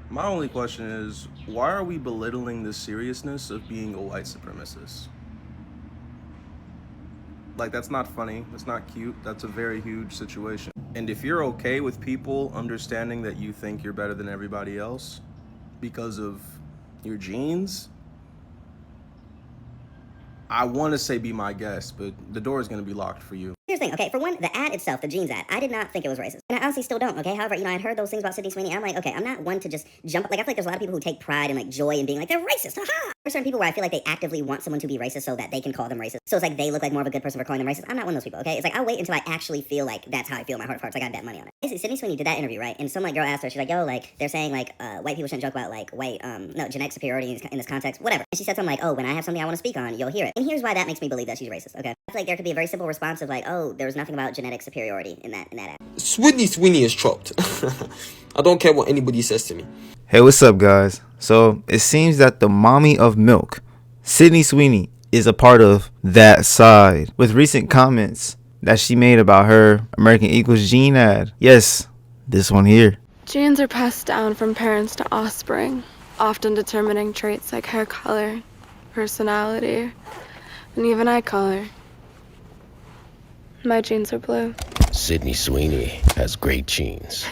My only question is, why are we belittling the seriousness of being a white supremacist? Like, that's not funny. That's not cute. That's a very huge situation. And if you're okay with people understanding that you think you're better than everybody else because of your genes, I want to say be my guest, but the door is going to be locked for you. Here's the thing, okay, for one, the ad itself, the jeans ad, I did not think it was racist. And I honestly still don't, okay? However, I'd heard those things about Sydney Sweeney. I'm like, okay, I'm not one to just jump up. Like, I feel like there's a lot of people who take pride and, like, joy in being like, they're racist, haha! There's certain people where I feel like they actively want someone to be racist so that they can call them racist. So it's like they look like more of a good person for calling them racist. I'm not one of those people, okay? It's like, I'll wait until I actually feel like that's how I feel in my heart of hearts. I got bet money on it. Basically, Sydney Sweeney did that interview, right? And some, like, girl asked her, she's like, yo, like, they're saying, like, white people shouldn't joke about, like, genetic superiority in this context, whatever. And she said something like, oh, when I have something I want to speak on, you'll hear it. And here's why that makes me believe that she's racist, okay? I feel like there could be a very simple response of, like, oh, there was nothing about genetic superiority in that act. Sweeney is chopped. I don't care what anybody says to me. Hey, what's up, guys? So it seems that the mommy of milk, Sydney Sweeney, is a part of that side with recent comments that she made about her American Equals gene ad. Yes, this one here. Genes are passed down from parents to offspring, often determining traits like hair color, personality, and even eye color. My genes are blue. Sydney Sweeney has great genes.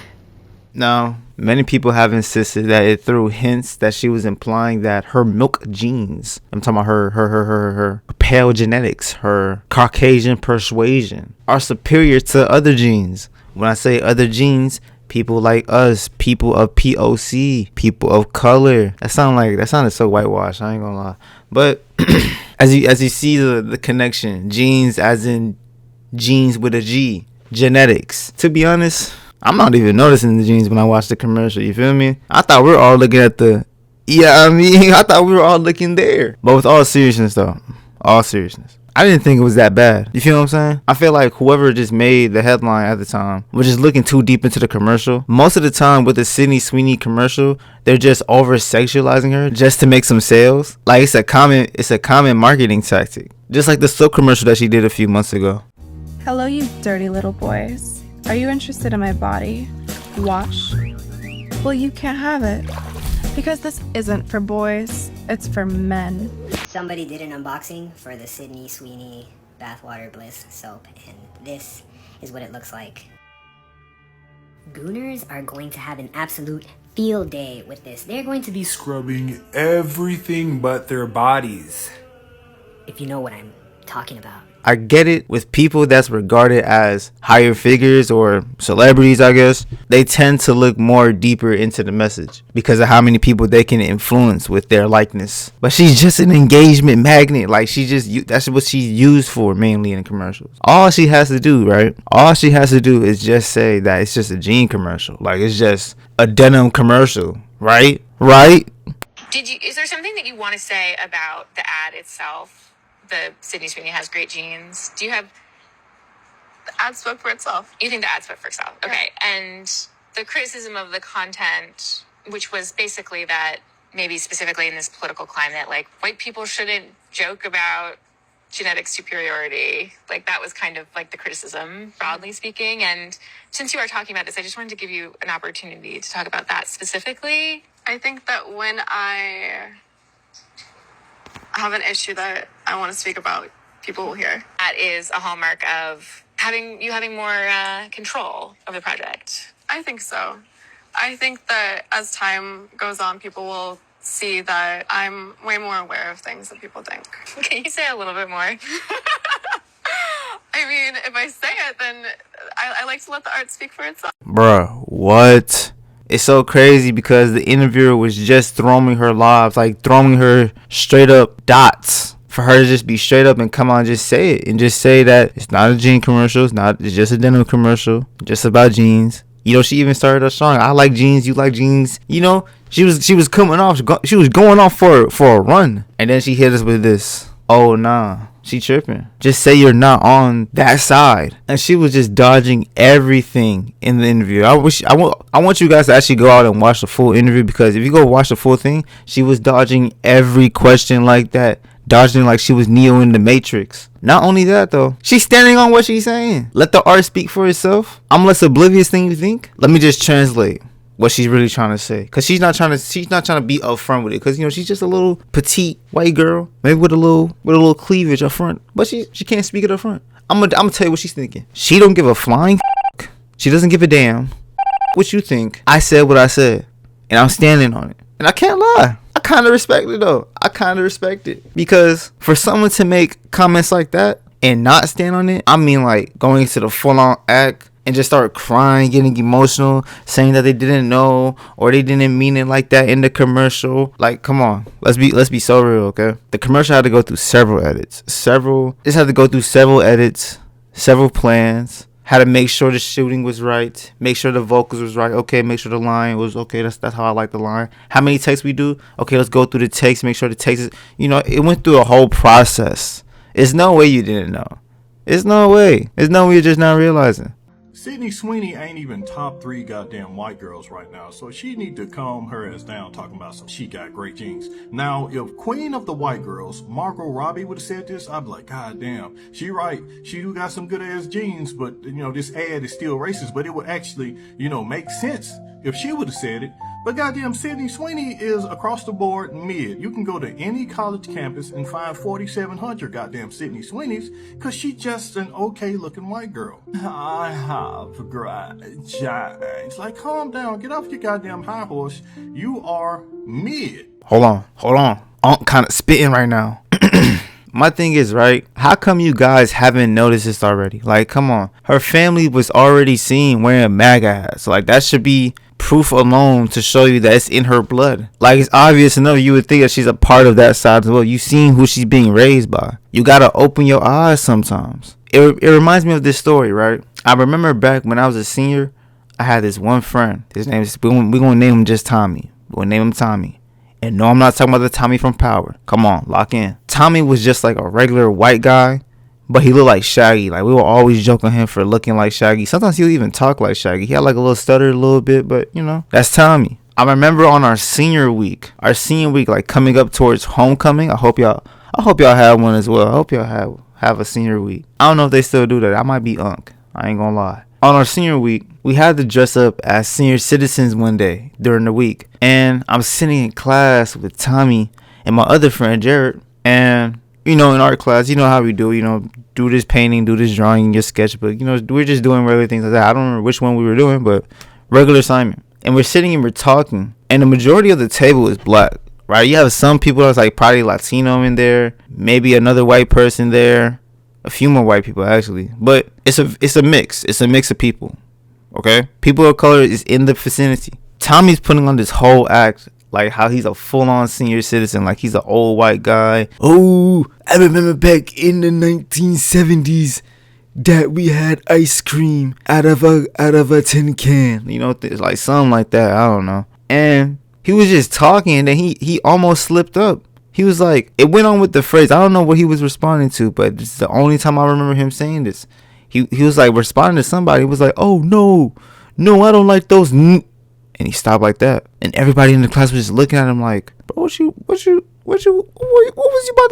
Now, many people have insisted that it threw hints that she was implying that her milk genes, I'm talking about her pale genetics, her Caucasian persuasion, are superior to other genes. When I say other genes, people like us, people of POC, people of color. That sounded so whitewashed, I ain't gonna lie. But as you see the connection, genes as in genes with a G, genetics. To be honest, I'm not even noticing the genes when I watch the commercial, you feel me? I thought we were all looking at I thought we were all looking there. But with all seriousness though, all seriousness, I didn't think it was that bad. You feel what I'm saying? I feel like whoever just made the headline at the time was just looking too deep into the commercial. Most of the time with the Sydney Sweeney commercial, they're just over sexualizing her just to make some sales. Like it's a common marketing tactic. Just like the soap commercial that she did a few months ago. Hello, you dirty little boys. Are you interested in my body? Wash? Well, you can't have it. Because this isn't for boys, it's for men. Somebody did an unboxing for the Sydney Sweeney Bathwater Bliss soap, and this is what it looks like. Gooners are going to have an absolute field day with this. They're going to be scrubbing everything but their bodies. If you know what I'm talking about. I get it with people that's regarded as higher figures or celebrities, I guess. They tend to look more deeper into the message because of how many people they can influence with their likeness. But she's just an engagement magnet. Like that's what she's used for mainly in commercials. All she has to do, right? All she has to do is just say that it's just a jean commercial. Like it's just a denim commercial, right? Right? Is there something that you want to say about the ad itself? The Sydney Sweeney has great genes. Do you have... The ad spoke for itself. You think the ad spoke for itself? Okay. Yeah. And the criticism of the content, which was basically that maybe specifically in this political climate, like white people shouldn't joke about genetic superiority. Like that was kind of like the criticism, broadly speaking. And since you are talking about this, I just wanted to give you an opportunity to talk about that specifically. I think that when I have an issue that I want to speak about, people will hear. That is a hallmark of having more control of the project. I think so. I think that as time goes on, people will see that I'm way more aware of things than people think. Can you say a little bit more? I mean, if I say it, then I like to let the art speak for itself. Bruh, what? It's so crazy because the interviewer was just throwing her lobs, like throwing her straight up dots for her to just be straight up and come on and just say it and just say that it's not a jean commercial, it's just a denim commercial, just about jeans. You know, she even started her song, I like jeans, you like jeans. You know, she was going off for a run, and then she hit us with this. Oh nah, she tripping. Just say you're not on that side. And she was just dodging everything in the interview. I want you guys to actually go out and watch the full interview, because if you go watch the full thing, she was dodging every question like that. Dodging like she was Neo in the Matrix. Not only that though, she's standing on what she's saying. Let the art speak for itself. I'm less oblivious than you think. Let me just translate. what she's really trying to say, because she's not trying to be upfront with it, because she's just a little petite white girl, maybe with a little cleavage up front, but she can't speak it up front. I'm gonna tell you what she's thinking. She don't give a flying f***. She doesn't give a damn what you think. I said what I said, and I'm standing on it, and I can't lie. I kind of respect it though. I kind of respect it, because for someone to make comments like that and not stand on it, I mean, like going into the full-on act and just start crying, getting emotional, saying that they didn't know or they didn't mean it like that in the commercial. Like, come on, let's be so real, okay? The commercial had to go through several edits, several plans. Had to make sure the shooting was right, make sure the vocals was right, okay, make sure the line was okay. That's how I like the line. How many takes we do? Okay, let's go through the takes, make sure the takes is, it went through a whole process. There's no way you didn't know. There's no way you're just not realizing. Sydney Sweeney ain't even top 3 goddamn white girls right now, so she need to calm her ass down talking about some she got great genes. Now, if Queen of the White Girls, Margot Robbie would have said this, I'd be like, God damn, she right. She do got some good ass genes, but this ad is still racist, but it would actually, make sense if she would have said it. But goddamn, Sydney Sweeney is across the board mid. You can go to any college campus and find 4,700 goddamn Sydney Sweeneys, cause she's just an okay looking white girl. I have great genes. Like, calm down, get off your goddamn high horse. You are mid. Hold on. I'm kind of spitting right now. My thing is, right, how come you guys haven't noticed this already? Like, come on. Her family was already seen wearing MAGA hats. Like, that should be proof alone to show you that it's in her blood. Like, it's obvious enough. You would think that she's a part of that side as well. You've seen who she's being raised by. You gotta open your eyes sometimes. It reminds me of this story, right? I remember back when I was a senior, I had this one friend. His name is, we're gonna name him just Tommy. We're gonna name him Tommy. And no, I'm not talking about the Tommy from Power. Come on, lock in. Tommy was just like a regular white guy, but he looked like Shaggy. Like, we were always joking him for looking like Shaggy. Sometimes he would even talk like Shaggy. He had like a little stutter a little bit, but that's Tommy. I remember on our senior week, like coming up towards homecoming. I hope y'all have one as well. I hope y'all have a senior week. I don't know if they still do that. I might be unk. I ain't gonna lie. On our senior week, we had to dress up as senior citizens one day during the week. And I'm sitting in class with Tommy and my other friend, Jared. And, in art class, how we do, do this painting, do this drawing in your sketchbook. We're just doing regular things like that. I don't remember which one we were doing, but regular assignment. And we're sitting and we're talking. And the majority of the table is black, right? You have some people that's like probably Latino in there, maybe another white person there. A few more white people, actually. But it's a mix. It's a mix of people. Okay? People of color is in the vicinity. Tommy's putting on this whole act like how he's a full-on senior citizen. Like he's an old white guy. Oh, I remember back in the 1970s that we had ice cream out of a tin can. Like something like that. I don't know. And he was just talking and then he almost slipped up. He was like, it went on with the phrase. I don't know what he was responding to, but it's the only time I remember him saying this. He was like responding to somebody. He was like, oh, no, I don't like those. And he stopped like that. And everybody in the class was just looking at him like, bro, what was you about to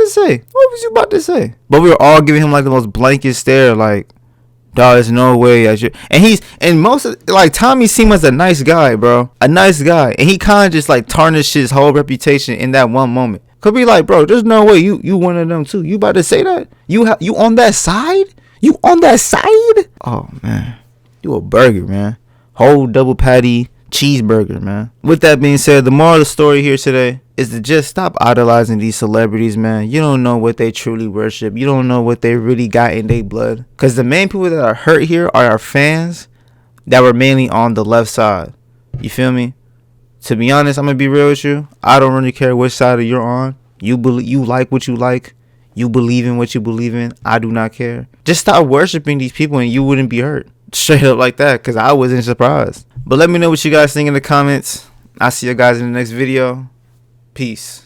say? What was you about to say? But we were all giving him like the most blanket stare, like, dog, there's no way. And Tommy seemed as a nice guy, bro. A nice guy. And he kind of just like tarnished his whole reputation in that one moment. Could be like, bro, there's no way you one of them too. You about to say that? You on that side? You on that side? Oh man, you a burger, man. Whole double patty cheeseburger, man. With that being said, the moral of the story here today is to just stop idolizing these celebrities, man. You don't know what they truly worship. You don't know what they really got in their blood. Because the main people that are hurt here are our fans that were mainly on the left side. You feel me? To be honest, I'm going to be real with you. I don't really care which side you're on. You like what you like. You believe in what you believe in. I do not care. Just stop worshiping these people and you wouldn't be hurt. Straight up like that, because I wasn't surprised. But let me know what you guys think in the comments. I'll see you guys in the next video. Peace.